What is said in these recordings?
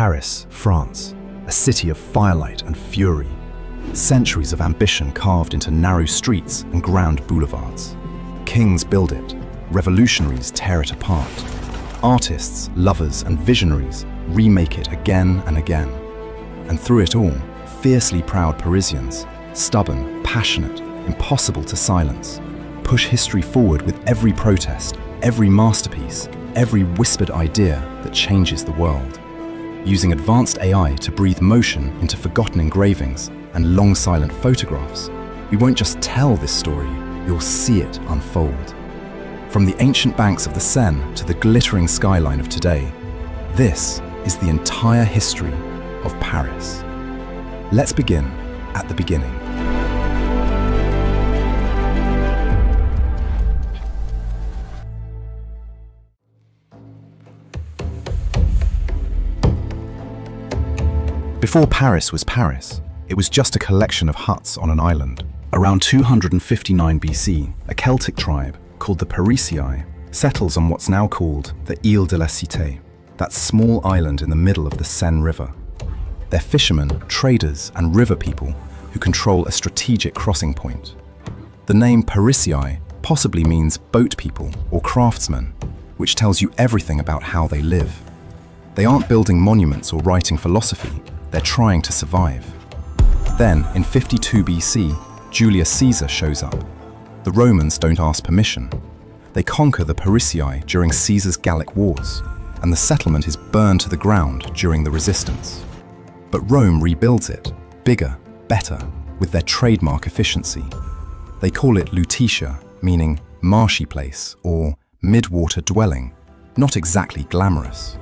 Paris, France, a city of firelight and fury. Centuries of ambition carved into narrow streets and grand boulevards. Kings build it, revolutionaries tear it apart. Artists, lovers, and visionaries remake it again and again. And through it all, fiercely proud Parisians, stubborn, passionate, impossible to silence, push history forward with every protest, every masterpiece, every whispered idea that changes the world. Using advanced AI to breathe motion into forgotten engravings and long silent photographs, we won't just tell this story, you'll see it unfold. From the ancient banks of the Seine to the glittering skyline of today, this is the entire history of Paris. Let's begin at the beginning. Before Paris was Paris, it was just a collection of huts on an island. Around 259 BC, a Celtic tribe called the Parisii settles on what's now called the Île de la Cité, that small island in the middle of the Seine River. They're fishermen, traders, and river people who control a strategic crossing point. The name Parisii possibly means boat people or craftsmen, which tells you everything about how they live. They aren't building monuments or writing philosophy, they're trying to survive. Then, in 52 BC, Julius Caesar shows up. The Romans don't ask permission. They conquer the Parisii during Caesar's Gallic Wars, and the settlement is burned to the ground during the resistance. But Rome rebuilds it, bigger, better, with their trademark efficiency. They call it Lutetia, meaning marshy place or mid-water dwelling, not exactly glamorous.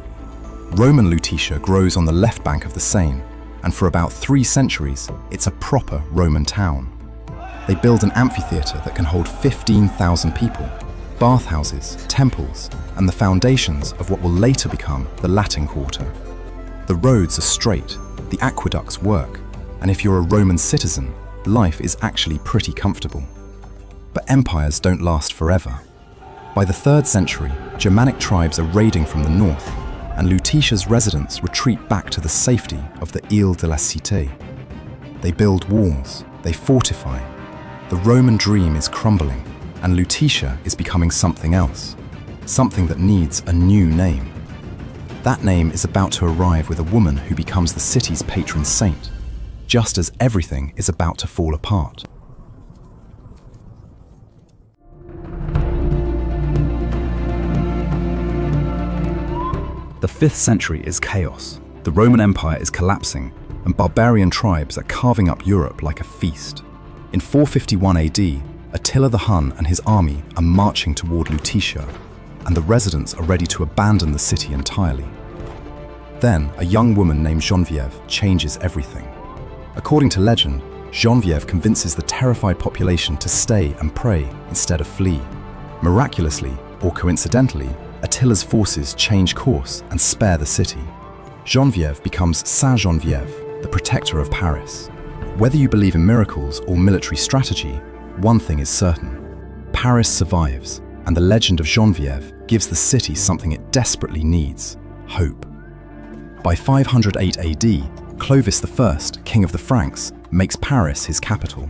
Roman Lutetia grows on the left bank of the Seine, and for about 3 centuries, it's a proper Roman town. They build an amphitheatre that can hold 15,000 people, bathhouses, temples, and the foundations of what will later become the Latin Quarter. The roads are straight, the aqueducts work, and if you're a Roman citizen, life is actually pretty comfortable. But empires don't last forever. By the 3rd century, Germanic tribes are raiding from the north, and Lutetia's residents retreat back to the safety of the Île de la Cité. They build walls, they fortify. The Roman dream is crumbling, and Lutetia is becoming something else, something that needs a new name. That name is about to arrive with a woman who becomes the city's patron saint, just as everything is about to fall apart. The 5th century is chaos. The Roman Empire is collapsing, and barbarian tribes are carving up Europe like a feast. In 451 AD, Attila the Hun and his army are marching toward Lutetia, and the residents are ready to abandon the city entirely. Then, a young woman named Geneviève changes everything. According to legend, Geneviève convinces the terrified population to stay and pray instead of flee. Miraculously, or coincidentally, Attila's forces change course and spare the city. Geneviève becomes Saint Geneviève, the protector of Paris. Whether you believe in miracles or military strategy, one thing is certain. Paris survives, and the legend of Geneviève gives the city something it desperately needs: hope. By 508 AD, Clovis I, king of the Franks, makes Paris his capital.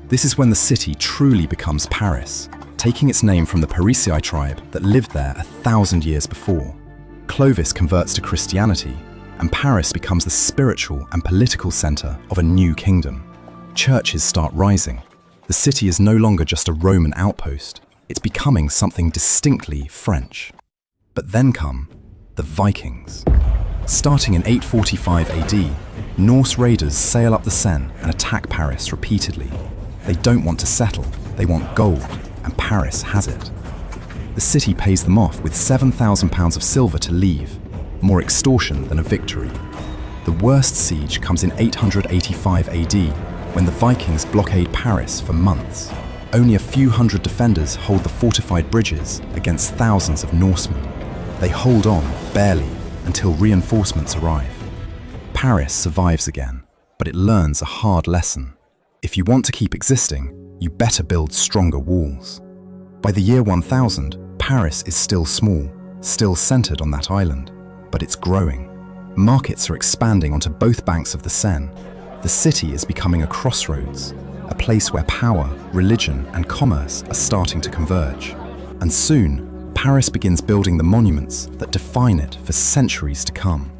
This is when the city truly becomes Paris, taking its name from the Parisii tribe that lived there 1,000 years before. Clovis converts to Christianity, and Paris becomes the spiritual and political center of a new kingdom. Churches start rising. The city is no longer just a Roman outpost, it's becoming something distinctly French. But then come the Vikings. Starting in 845 AD, Norse raiders sail up the Seine and attack Paris repeatedly. They don't want to settle, they want gold, and Paris has it. The city pays them off with £7,000 of silver to leave, more extortion than a victory. The worst siege comes in 885 AD, when the Vikings blockade Paris for months. Only a few hundred defenders hold the fortified bridges against thousands of Norsemen. They hold on, barely, until reinforcements arrive. Paris survives again, but it learns a hard lesson. If you want to keep existing, you better build stronger walls. By the year 1000, Paris is still small, still centered on that island, but it's growing. Markets are expanding onto both banks of the Seine. The city is becoming a crossroads, a place where power, religion, and commerce are starting to converge. And soon, Paris begins building the monuments that define it for centuries to come.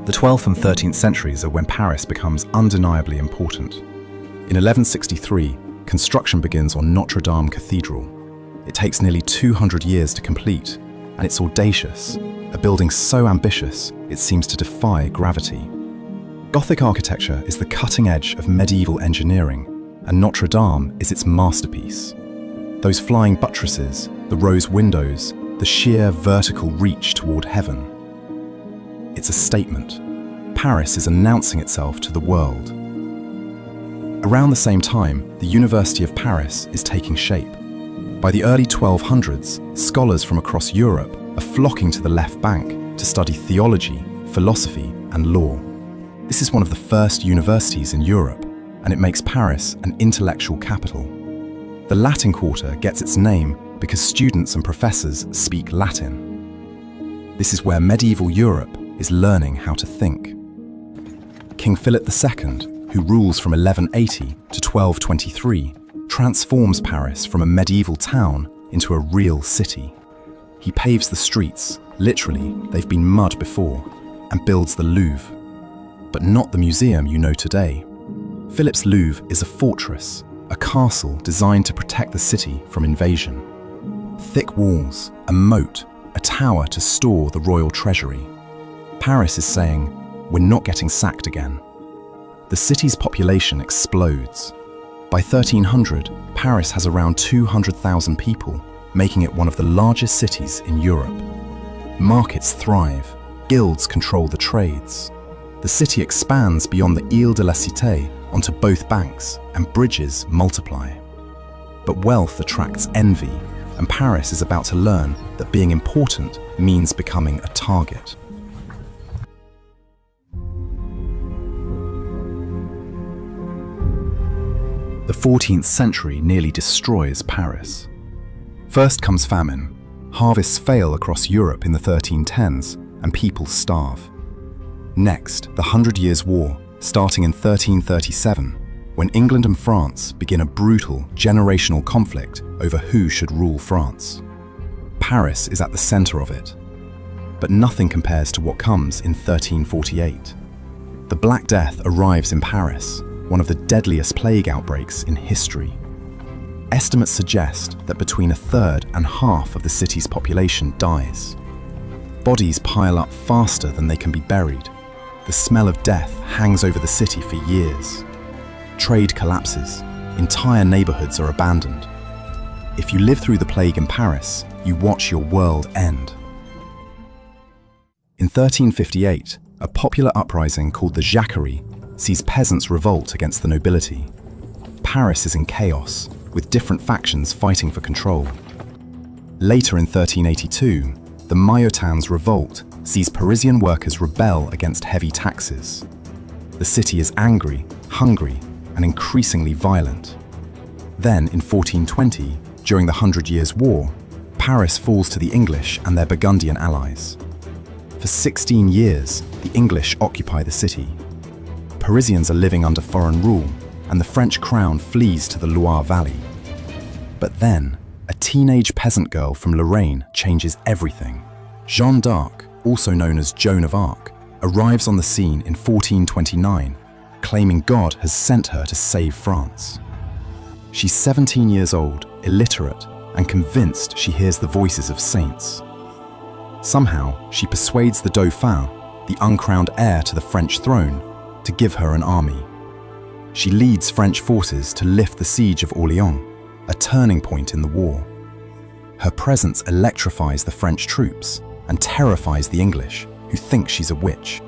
The 12th and 13th centuries are when Paris becomes undeniably important. In 1163, construction begins on Notre Dame Cathedral. It takes nearly 200 years to complete, and it's audacious, a building so ambitious it seems to defy gravity. Gothic architecture is the cutting edge of medieval engineering, and Notre Dame is its masterpiece. Those flying buttresses, the rose windows, the sheer vertical reach toward heaven. It's a statement. Paris is announcing itself to the world. Around the same time, the University of Paris is taking shape. By the early 1200s, scholars from across Europe are flocking to the left bank to study theology, philosophy, and law. This is one of the first universities in Europe, and it makes Paris an intellectual capital. The Latin Quarter gets its name because students and professors speak Latin. This is where medieval Europe is learning how to think. King Philip II, who rules from 1180 to 1223, transforms Paris from a medieval town into a real city. He paves the streets, literally, they've been mud before, and builds the Louvre. But not the museum you know today. Philip's Louvre is a fortress, a castle designed to protect the city from invasion. Thick walls, a moat, a tower to store the royal treasury. Paris is saying, we're not getting sacked again. The city's population explodes. By 1300, Paris has around 200,000 people, making it one of the largest cities in Europe. Markets thrive, guilds control the trades. The city expands beyond the Ile de la Cité onto both banks, and bridges multiply. But wealth attracts envy, and Paris is about to learn that being important means becoming a target. The 14th century nearly destroys Paris. First comes famine. Harvests fail across Europe in the 1310s, and people starve. Next, the 100 Years' War, starting in 1337, when England and France begin a brutal, generational conflict over who should rule France. Paris is at the center of it. But nothing compares to what comes in 1348. The Black Death arrives in Paris, one of the deadliest plague outbreaks in history. Estimates suggest that between a third and half of the city's population dies. Bodies pile up faster than they can be buried. The smell of death hangs over the city for years. Trade collapses. Entire neighborhoods are abandoned. If you live through the plague in Paris, you watch your world end. In 1358, a popular uprising called the Jacquerie sees peasants revolt against the nobility. Paris is in chaos, with different factions fighting for control. Later in 1382, the Maillotins revolt sees Parisian workers rebel against heavy taxes. The city is angry, hungry, and increasingly violent. Then, in 1420, during the 100 Years' War, Paris falls to the English and their Burgundian allies. For 16 years, the English occupy the city. Parisians are living under foreign rule, and the French crown flees to the Loire Valley. But then, a teenage peasant girl from Lorraine changes everything. Jeanne d'Arc, also known as Joan of Arc, arrives on the scene in 1429, claiming God has sent her to save France. She's 17 years old, illiterate, and convinced she hears the voices of saints. Somehow, she persuades the Dauphin, the uncrowned heir to the French throne, to give her an army. She leads French forces to lift the siege of Orléans, a turning point in the war. Her presence electrifies the French troops and terrifies the English, who think she's a witch.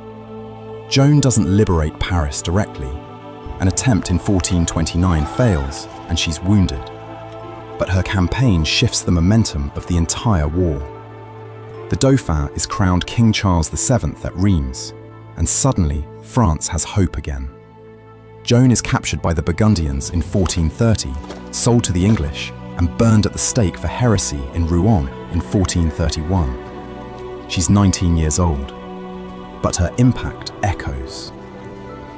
Joan doesn't liberate Paris directly. An attempt in 1429 fails, and she's wounded. But her campaign shifts the momentum of the entire war. The Dauphin is crowned King Charles VII at Reims, and suddenly France has hope again. Joan is captured by the Burgundians in 1430, sold to the English, and burned at the stake for heresy in Rouen in 1431. She's 19 years old, but her impact echoes.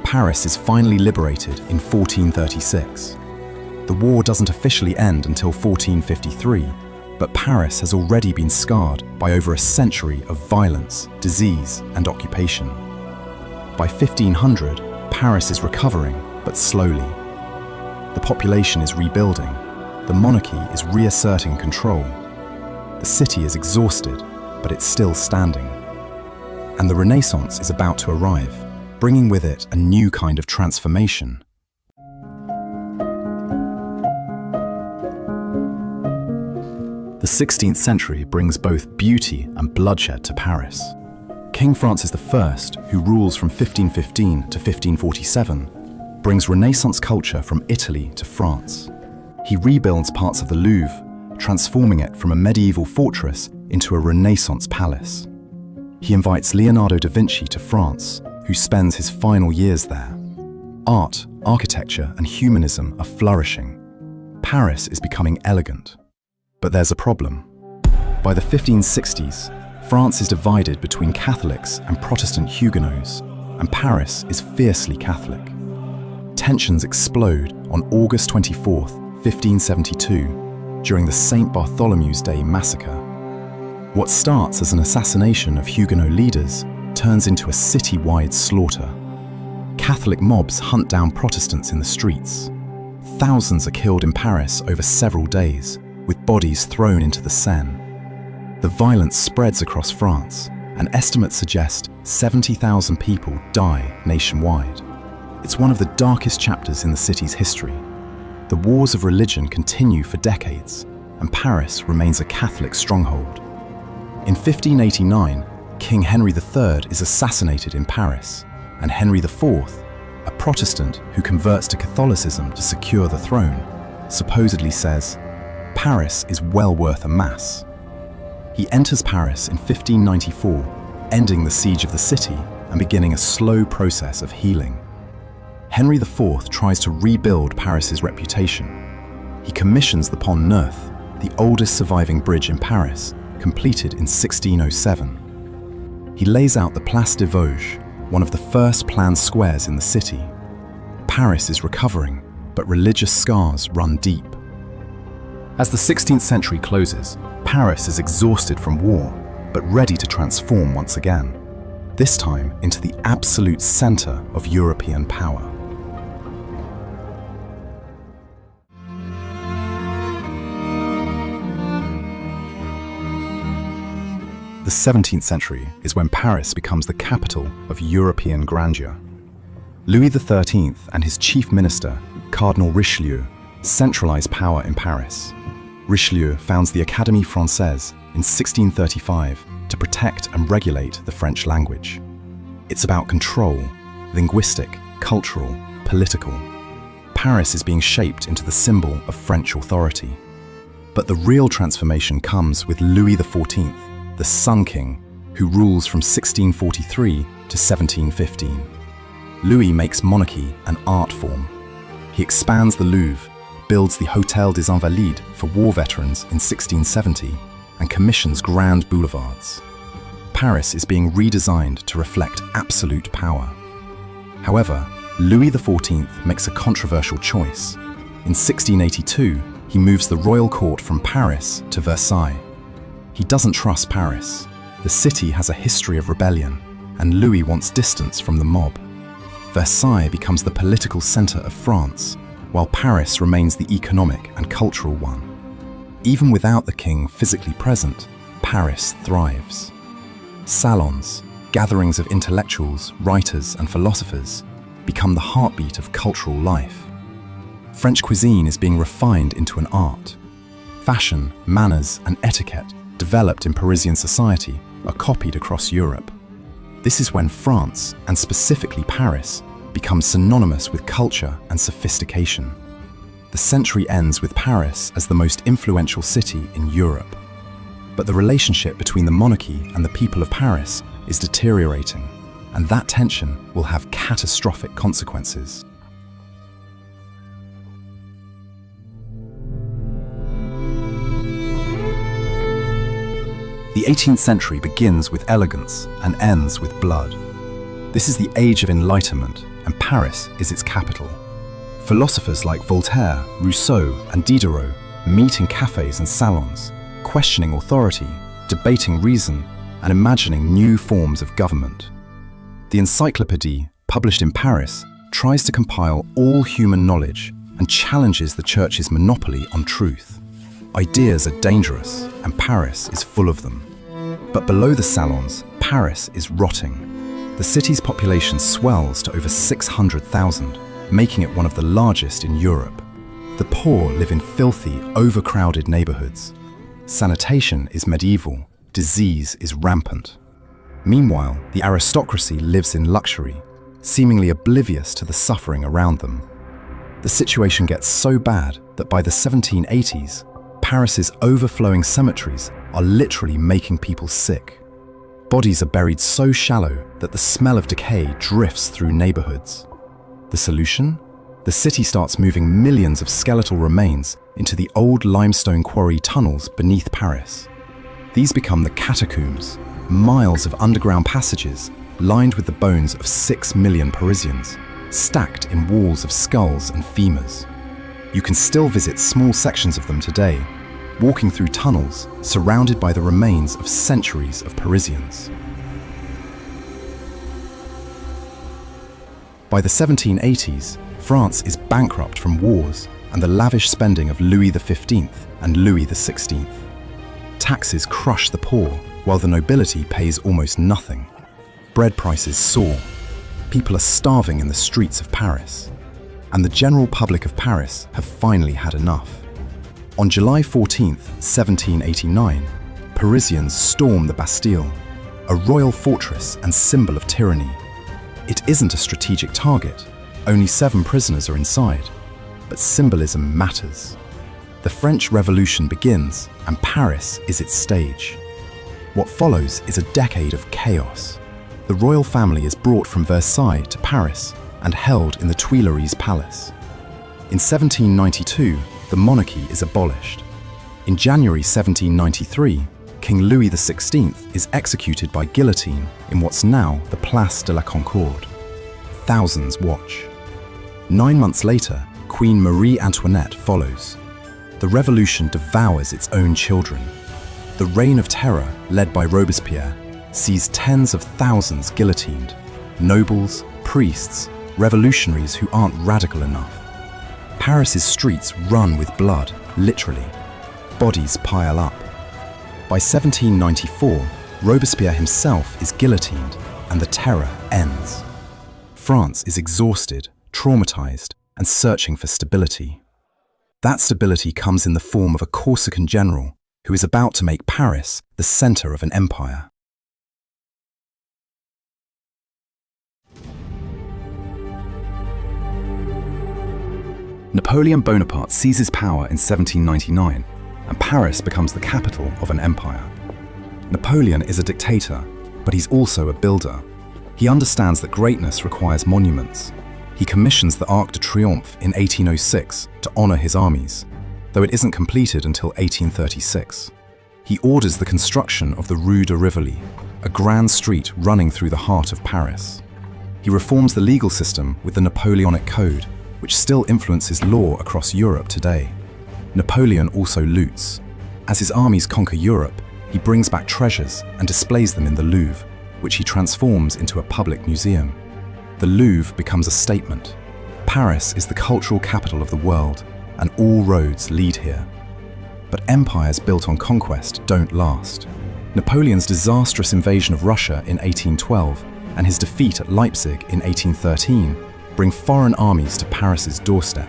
Paris is finally liberated in 1436. The war doesn't officially end until 1453, but Paris has already been scarred by over a century of violence, disease, and occupation. By 1500, Paris is recovering, but slowly. The population is rebuilding. The monarchy is reasserting control. The city is exhausted, but it's still standing. And the Renaissance is about to arrive, bringing with it a new kind of transformation. The 16th century brings both beauty and bloodshed to Paris. King Francis I, who rules from 1515 to 1547, brings Renaissance culture from Italy to France. He rebuilds parts of the Louvre, transforming it from a medieval fortress into a Renaissance palace. He invites Leonardo da Vinci to France, who spends his final years there. Art, architecture, and humanism are flourishing. Paris is becoming elegant. But there's a problem. By the 1560s, France is divided between Catholics and Protestant Huguenots, and Paris is fiercely Catholic. Tensions explode on August 24, 1572, during the St. Bartholomew's Day massacre. What starts as an assassination of Huguenot leaders turns into a city-wide slaughter. Catholic mobs hunt down Protestants in the streets. Thousands are killed in Paris over several days, with bodies thrown into the Seine. The violence spreads across France, and estimates suggest 70,000 people die nationwide. It's one of the darkest chapters in the city's history. The wars of religion continue for decades, and Paris remains a Catholic stronghold. In 1589, King Henry III is assassinated in Paris, and Henry IV, a Protestant who converts to Catholicism to secure the throne, supposedly says, "Paris is well worth a mass." He enters Paris in 1594, ending the siege of the city and beginning a slow process of healing. Henry IV tries to rebuild Paris's reputation. He commissions the Pont Neuf, the oldest surviving bridge in Paris, completed in 1607. He lays out the Place des Vosges, one of the first planned squares in the city. Paris is recovering, but religious scars run deep. As the 16th century closes, Paris is exhausted from war, but ready to transform once again, this time into the absolute center of European power. The 17th century is when Paris becomes the capital of European grandeur. Louis XIII and his chief minister, Cardinal Richelieu, centralize power in Paris. Richelieu founds the Académie Française in 1635 to protect and regulate the French language. It's about control, linguistic, cultural, political. Paris is being shaped into the symbol of French authority. But the real transformation comes with Louis XIV, the Sun King, who rules from 1643 to 1715. Louis makes monarchy an art form. He expands the Louvre, builds the Hôtel des Invalides for war veterans in 1670, and commissions grand boulevards. Paris is being redesigned to reflect absolute power. However, Louis XIV makes a controversial choice. In 1682, he moves the royal court from Paris to Versailles. He doesn't trust Paris. The city has a history of rebellion, and Louis wants distance from the mob. Versailles becomes the political center of France, while Paris remains the economic and cultural one. Even without the king physically present, Paris thrives. Salons, gatherings of intellectuals, writers, and philosophers, become the heartbeat of cultural life. French cuisine is being refined into an art. Fashion, manners, and etiquette developed in Parisian society are copied across Europe. This is when France, and specifically Paris, becomes synonymous with culture and sophistication. The century ends with Paris as the most influential city in Europe. But the relationship between the monarchy and the people of Paris is deteriorating, and that tension will have catastrophic consequences. The 18th century begins with elegance and ends with blood. This is the age of enlightenment, and Paris is its capital. Philosophers like Voltaire, Rousseau, and Diderot meet in cafes and salons, questioning authority, debating reason, and imagining new forms of government. The Encyclopédie, published in Paris, tries to compile all human knowledge and challenges the church's monopoly on truth. Ideas are dangerous, and Paris is full of them. But below the salons, Paris is rotting. The city's population swells to over 600,000, making it one of the largest in Europe. The poor live in filthy, overcrowded neighborhoods. Sanitation is medieval, disease is rampant. Meanwhile, the aristocracy lives in luxury, seemingly oblivious to the suffering around them. The situation gets so bad that by the 1780s, Paris's overflowing cemeteries are literally making people sick. Bodies are buried so shallow that the smell of decay drifts through neighborhoods. The solution? The city starts moving millions of skeletal remains into the old limestone quarry tunnels beneath Paris. These become the catacombs, miles of underground passages lined with the bones of 6 million Parisians, stacked in walls of skulls and femurs. You can still visit small sections of them today, walking through tunnels surrounded by the remains of centuries of Parisians. By the 1780s, France is bankrupt from wars and the lavish spending of Louis XV and Louis XVI. Taxes crush the poor, while the nobility pays almost nothing. Bread prices soar. People are starving in the streets of Paris. And the general public of Paris have finally had enough. On July 14, 1789, Parisians storm the Bastille, a royal fortress and symbol of tyranny. It isn't a strategic target. Only 7 prisoners are inside. But symbolism matters. The French Revolution begins, and Paris is its stage. What follows is a decade of chaos. The royal family is brought from Versailles to Paris and held in the Tuileries Palace. In 1792, the monarchy is abolished. In January 1793, King Louis XVI is executed by guillotine in what's now the Place de la Concorde. Thousands watch. 9 months later, Queen Marie Antoinette follows. The revolution devours its own children. The Reign of Terror, led by Robespierre, sees tens of thousands guillotined. Nobles, priests, revolutionaries who aren't radical enough. Paris's streets run with blood, literally. Bodies pile up. By 1794, Robespierre himself is guillotined, and the terror ends. France is exhausted, traumatized, and searching for stability. That stability comes in the form of a Corsican general who is about to make Paris the center of an empire. Napoleon Bonaparte seizes power in 1799, and Paris becomes the capital of an empire. Napoleon is a dictator, but he's also a builder. He understands that greatness requires monuments. He commissions the Arc de Triomphe in 1806 to honor his armies, though it isn't completed until 1836. He orders the construction of the Rue de Rivoli, a grand street running through the heart of Paris. He reforms the legal system with the Napoleonic Code, which still influences law across Europe today. Napoleon also loots. As his armies conquer Europe, he brings back treasures and displays them in the Louvre, which he transforms into a public museum. The Louvre becomes a statement. Paris is the cultural capital of the world, and all roads lead here. But empires built on conquest don't last. Napoleon's disastrous invasion of Russia in 1812 and his defeat at Leipzig in 1813 bring foreign armies to Paris's doorstep.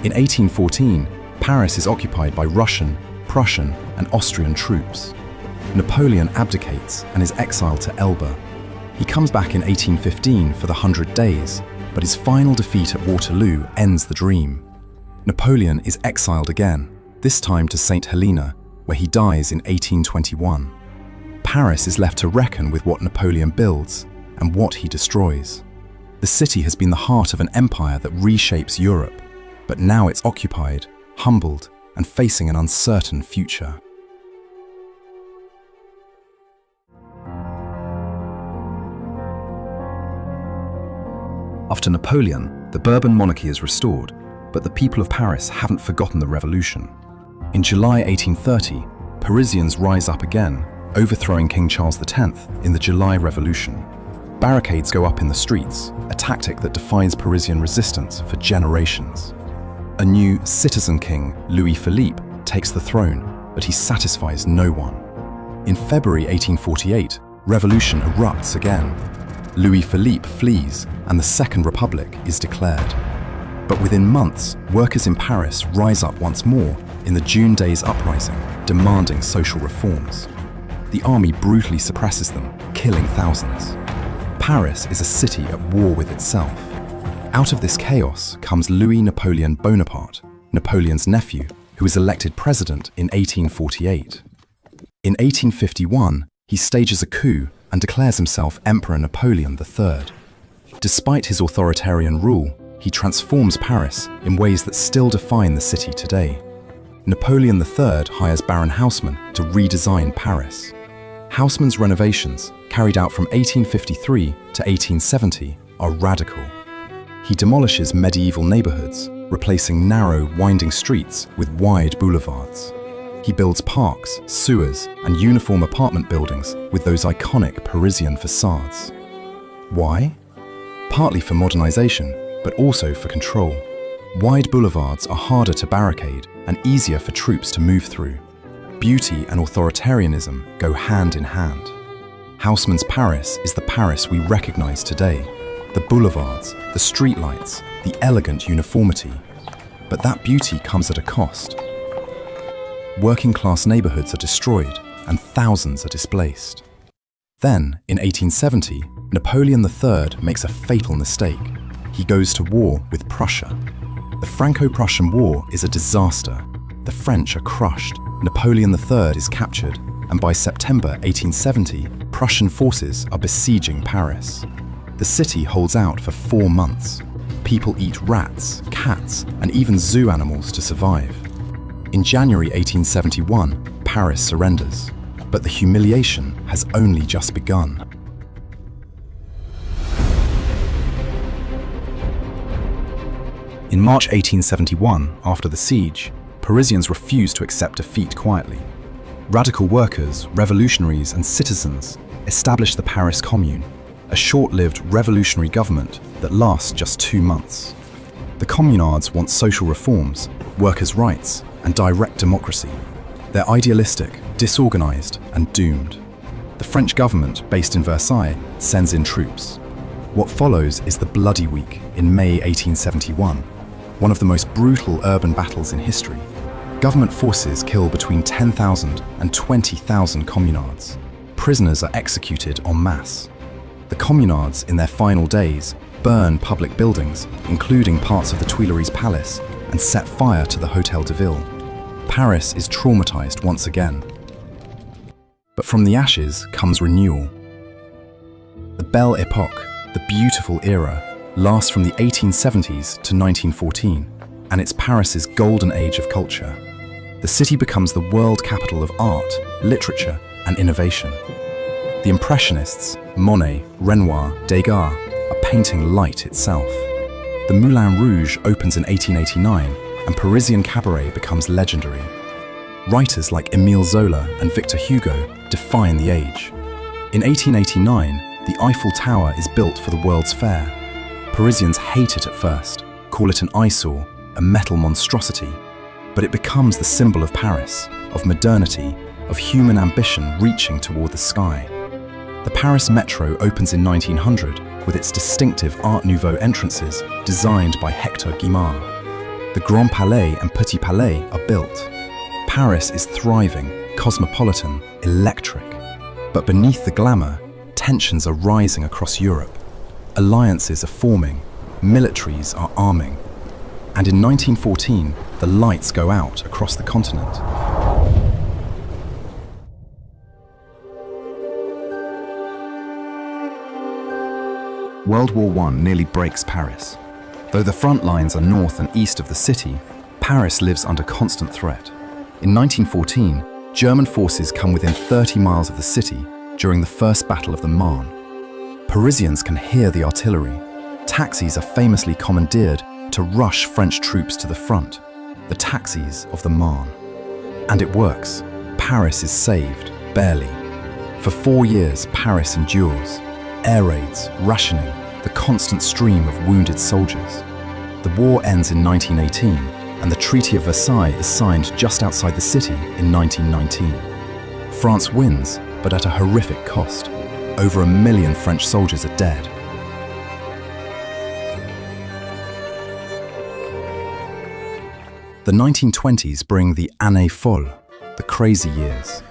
In 1814, Paris is occupied by Russian, Prussian, and Austrian troops. Napoleon abdicates and is exiled to Elba. He comes back in 1815 for the 100 Days, but his final defeat at Waterloo ends the dream. Napoleon is exiled again, this time to St. Helena, where he dies in 1821. Paris is left to reckon with what Napoleon builds and what he destroys. The city has been the heart of an empire that reshapes Europe, but now it's occupied, humbled, and facing an uncertain future. After Napoleon, the Bourbon monarchy is restored, but the people of Paris haven't forgotten the revolution. In July 1830, Parisians rise up again, overthrowing King Charles X in the July Revolution. Barricades go up in the streets, a tactic that defines Parisian resistance for generations. A new citizen king, Louis Philippe, takes the throne, but he satisfies no one. In February 1848, revolution erupts again. Louis Philippe flees, and the Second Republic is declared. But within months, workers in Paris rise up once more in the June Days Uprising, demanding social reforms. The army brutally suppresses them, killing thousands. Paris is a city at war with itself. Out of this chaos comes Louis Napoleon Bonaparte, Napoleon's nephew, who was elected president in 1848. In 1851, he stages a coup and declares himself Emperor Napoleon III. Despite his authoritarian rule, he transforms Paris in ways that still define the city today. Napoleon III hires Baron Haussmann to redesign Paris. Haussmann's renovations, carried out from 1853 to 1870, are radical. He demolishes medieval neighborhoods, replacing narrow, winding streets with wide boulevards. He builds parks, sewers, and uniform apartment buildings with those iconic Parisian facades. Why? Partly for modernization, but also for control. Wide boulevards are harder to barricade and easier for troops to move through. Beauty and authoritarianism go hand in hand. Haussmann's Paris is the Paris we recognize today. The boulevards, the streetlights, the elegant uniformity. But that beauty comes at a cost. Working-class neighborhoods are destroyed and thousands are displaced. Then, in 1870, Napoleon III makes a fatal mistake. He goes to war with Prussia. The Franco-Prussian War is a disaster. The French are crushed, Napoleon III is captured, and by September 1870, Prussian forces are besieging Paris. The city holds out for 4 months. People eat rats, cats, and even zoo animals to survive. In January 1871, Paris surrenders, but the humiliation has only just begun. In March 1871, after the siege, Parisians refused to accept defeat quietly. Radical workers, revolutionaries, and citizens established the Paris Commune, a short-lived revolutionary government that lasts just 2 months. The communards want social reforms, workers' rights, and direct democracy. They're idealistic, disorganized, and doomed. The French government, based in Versailles, sends in troops. What follows is the Bloody Week in May 1871, one of the most brutal urban battles in history. Government forces kill between 10,000 and 20,000 communards. Prisoners are executed en masse. The communards, in their final days, burn public buildings, including parts of the Tuileries Palace, and set fire to the Hôtel de Ville. Paris is traumatized once again. But from the ashes comes renewal. The Belle Époque, the beautiful era, lasts from the 1870s to 1914, and it's Paris's golden age of culture. The city becomes the world capital of art, literature, and innovation. The Impressionists, Monet, Renoir, Degas, are painting light itself. The Moulin Rouge opens in 1889, and Parisian cabaret becomes legendary. Writers like Émile Zola and Victor Hugo define the age. In 1889, the Eiffel Tower is built for the World's Fair. Parisians hate it at first, call it an eyesore, a metal monstrosity. But it becomes the symbol of Paris, of modernity, of human ambition reaching toward the sky. The Paris Metro opens in 1900 with its distinctive Art Nouveau entrances designed by Hector Guimard. The Grand Palais and Petit Palais are built. Paris is thriving, cosmopolitan, electric. But beneath the glamour, tensions are rising across Europe. Alliances are forming, militaries are arming. And in 1914, the lights go out across the continent. World War I nearly breaks Paris. Though the front lines are north and east of the city, Paris lives under constant threat. In 1914, German forces come within 30 miles of the city during the First Battle of the Marne. Parisians can hear the artillery. Taxis are famously commandeered to rush French troops to the front, the taxis of the Marne. And it works. Paris is saved, barely. For 4 years, Paris endures. Air raids, rationing, the constant stream of wounded soldiers. The war ends in 1918, and the Treaty of Versailles is signed just outside the city in 1919. France wins, but at a horrific cost. Over 1 million French soldiers are dead. The 1920s bring the Année Folle, the crazy years.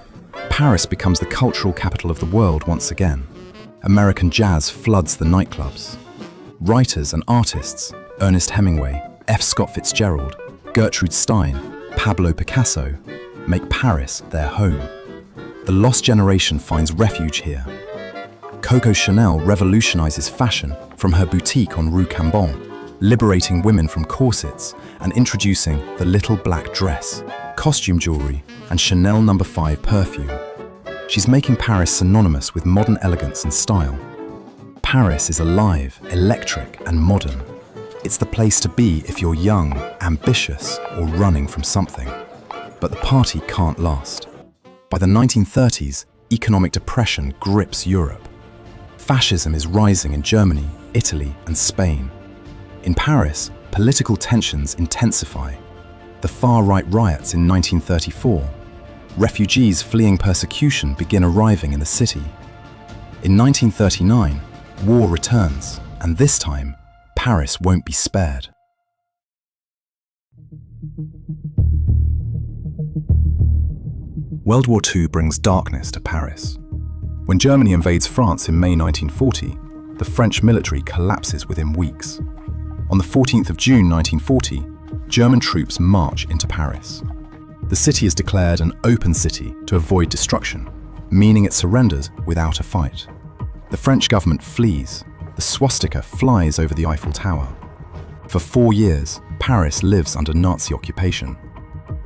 Paris becomes the cultural capital of the world once again. American jazz floods the nightclubs. Writers and artists, Ernest Hemingway, F. Scott Fitzgerald, Gertrude Stein, Pablo Picasso, make Paris their home. The lost generation finds refuge here. Coco Chanel revolutionizes fashion from her boutique on Rue Cambon, liberating women from corsets and introducing the little black dress, costume jewelry, and Chanel No. 5 perfume. She's making Paris synonymous with modern elegance and style. Paris is alive, electric, and modern. It's the place to be if you're young, ambitious, or running from something. But the party can't last. By the 1930s, economic depression grips Europe. Fascism is rising in Germany, Italy, and Spain. In Paris, political tensions intensify. The far-right riots in 1934. Refugees fleeing persecution begin arriving in the city. In 1939, war returns, and this time, Paris won't be spared. World War II brings darkness to Paris. When Germany invades France in May 1940, the French military collapses within weeks. On the 14th of June 1940, German troops march into Paris. The city is declared an open city to avoid destruction, meaning it surrenders without a fight. The French government flees. The swastika flies over the Eiffel Tower. For 4 years, Paris lives under Nazi occupation.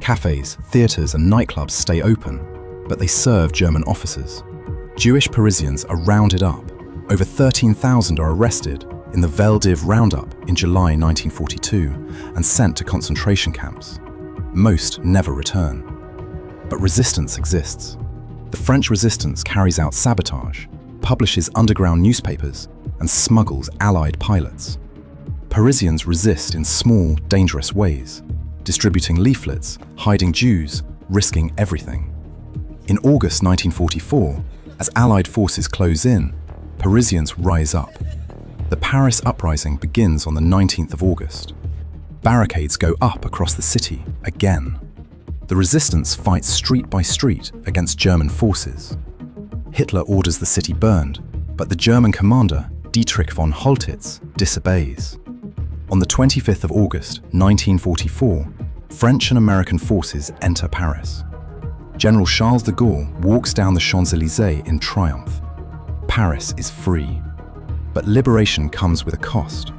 Cafes, theatres and nightclubs stay open, but they serve German officers. Jewish Parisians are rounded up. Over 13,000 are arrested in the Veldiv roundup in July 1942 and sent to concentration camps. Most never return. But resistance exists. The French resistance carries out sabotage, publishes underground newspapers, and smuggles Allied pilots. Parisians resist in small, dangerous ways, distributing leaflets, hiding Jews, risking everything. In August 1944, as Allied forces close in, Parisians rise up. The Paris uprising begins on the 19th of August. Barricades go up across the city again. The resistance fights street by street against German forces. Hitler orders the city burned, but the German commander, Dietrich von Holtitz, disobeys. On the 25th of August, 1944, French and American forces enter Paris. General Charles de Gaulle walks down the Champs-Élysées in triumph. Paris is free. But liberation comes with a cost.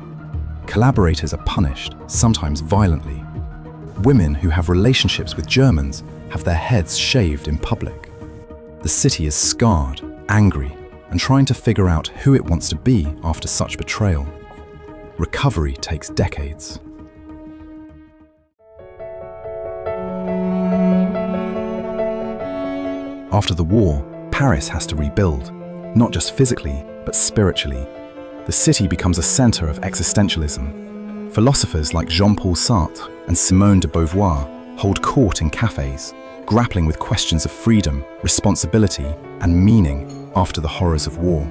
Collaborators are punished, sometimes violently. Women who have relationships with Germans have their heads shaved in public. The city is scarred, angry, and trying to figure out who it wants to be after such betrayal. Recovery takes decades. After the war, Paris has to rebuild, not just physically, but spiritually. The city becomes a center of existentialism. Philosophers like Jean-Paul Sartre and Simone de Beauvoir hold court in cafes, grappling with questions of freedom, responsibility, and meaning after the horrors of war.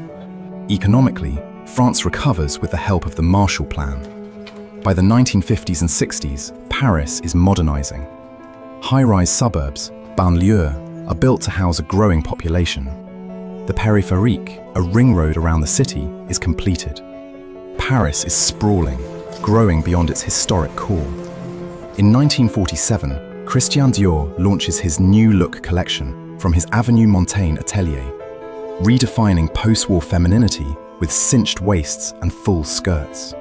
Economically, France recovers with the help of the Marshall Plan. By the 1950s and 60s, Paris is modernizing. High-rise suburbs, banlieues, are built to house a growing population. The périphérique, a ring road around the city, is completed. Paris is sprawling, growing beyond its historic core. In 1947, Christian Dior launches his New Look collection from his Avenue Montaigne atelier, redefining post-war femininity with cinched waists and full skirts.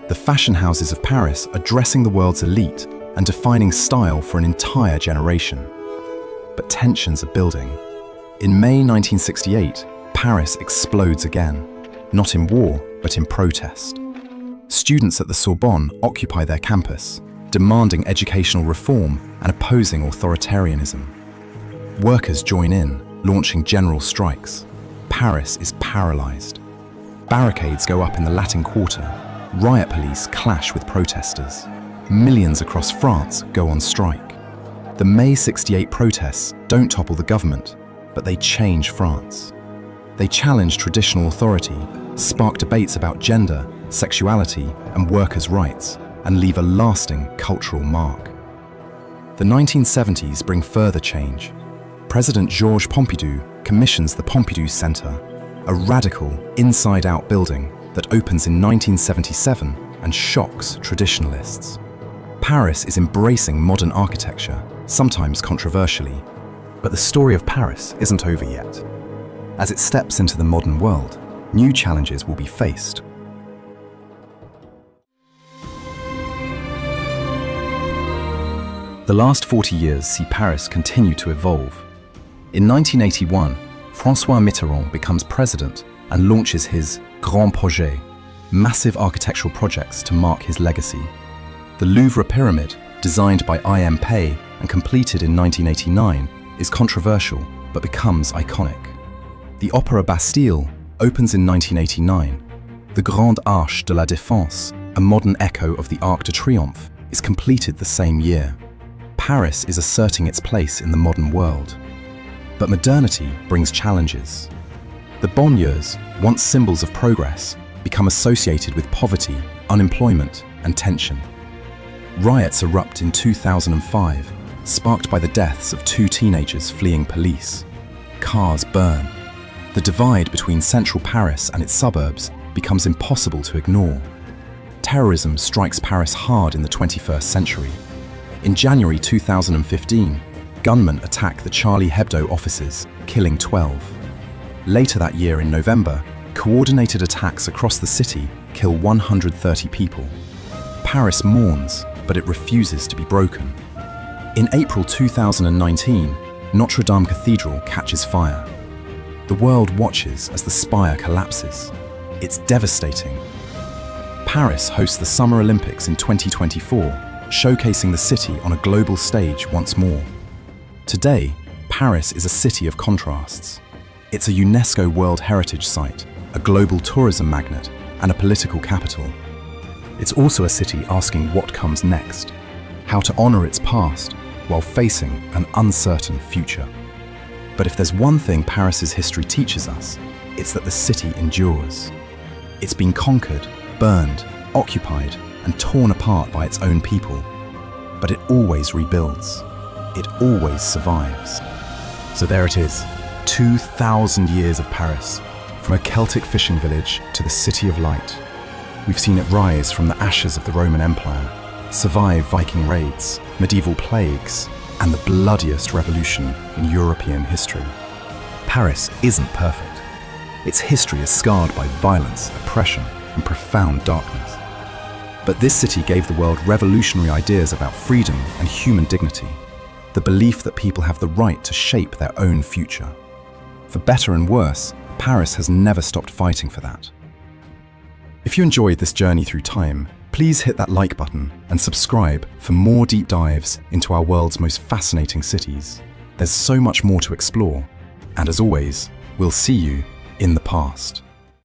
The fashion houses of Paris are dressing the world's elite and defining style for an entire generation. But tensions are building. In May 1968, Paris explodes again, not in war, but in protest. Students at the Sorbonne occupy their campus, demanding educational reform and opposing authoritarianism. Workers join in, launching general strikes. Paris is paralyzed. Barricades go up in the Latin Quarter. Riot police clash with protesters. Millions across France go on strike. The May '68 protests don't topple the government, but they change France. They challenge traditional authority, spark debates about gender, sexuality, and workers' rights, and leave a lasting cultural mark. The 1970s bring further change. President Georges Pompidou commissions the Pompidou Center, a radical, inside-out building that opens in 1977 and shocks traditionalists. Paris is embracing modern architecture, sometimes controversially. But the story of Paris isn't over yet. As it steps into the modern world, new challenges will be faced. The last 40 years see Paris continue to evolve. In 1981, François Mitterrand becomes president and launches his Grand Projet, massive architectural projects to mark his legacy. The Louvre Pyramid, designed by I.M. Pei and completed in 1989, is controversial but becomes iconic. The Opéra Bastille opens in 1989. The Grande Arche de la Défense, a modern echo of the Arc de Triomphe, is completed the same year. Paris is asserting its place in the modern world. But modernity brings challenges. The banlieues, once symbols of progress, become associated with poverty, unemployment, and tension. Riots erupt in 2005, sparked by the deaths of 2 teenagers fleeing police. Cars burn. The divide between central Paris and its suburbs becomes impossible to ignore. Terrorism strikes Paris hard in the 21st century. In January 2015, gunmen attack the Charlie Hebdo offices, killing 12. Later that year in November, coordinated attacks across the city kill 130 people. Paris mourns, but it refuses to be broken. In April 2019, Notre Dame Cathedral catches fire. The world watches as the spire collapses. It's devastating. Paris hosts the Summer Olympics in 2024, showcasing the city on a global stage once more. Today, Paris is a city of contrasts. It's a UNESCO World Heritage Site, a global tourism magnet, and a political capital. It's also a city asking what comes next, how to honor its past while facing an uncertain future. But if there's one thing Paris's history teaches us, it's that the city endures. It's been conquered, burned, occupied, and torn apart by its own people. But it always rebuilds. It always survives. So there it is, 2,000 years of Paris, from a Celtic fishing village to the City of Light. We've seen it rise from the ashes of the Roman Empire, survive Viking raids, medieval plagues, and the bloodiest revolution in European history. Paris isn't perfect. Its history is scarred by violence, oppression, and profound darkness. But this city gave the world revolutionary ideas about freedom and human dignity, the belief that people have the right to shape their own future. For better and worse, Paris has never stopped fighting for that. If you enjoyed this journey through time, please hit that like button and subscribe for more deep dives into our world's most fascinating cities. There's so much more to explore, and as always, we'll see you in the past.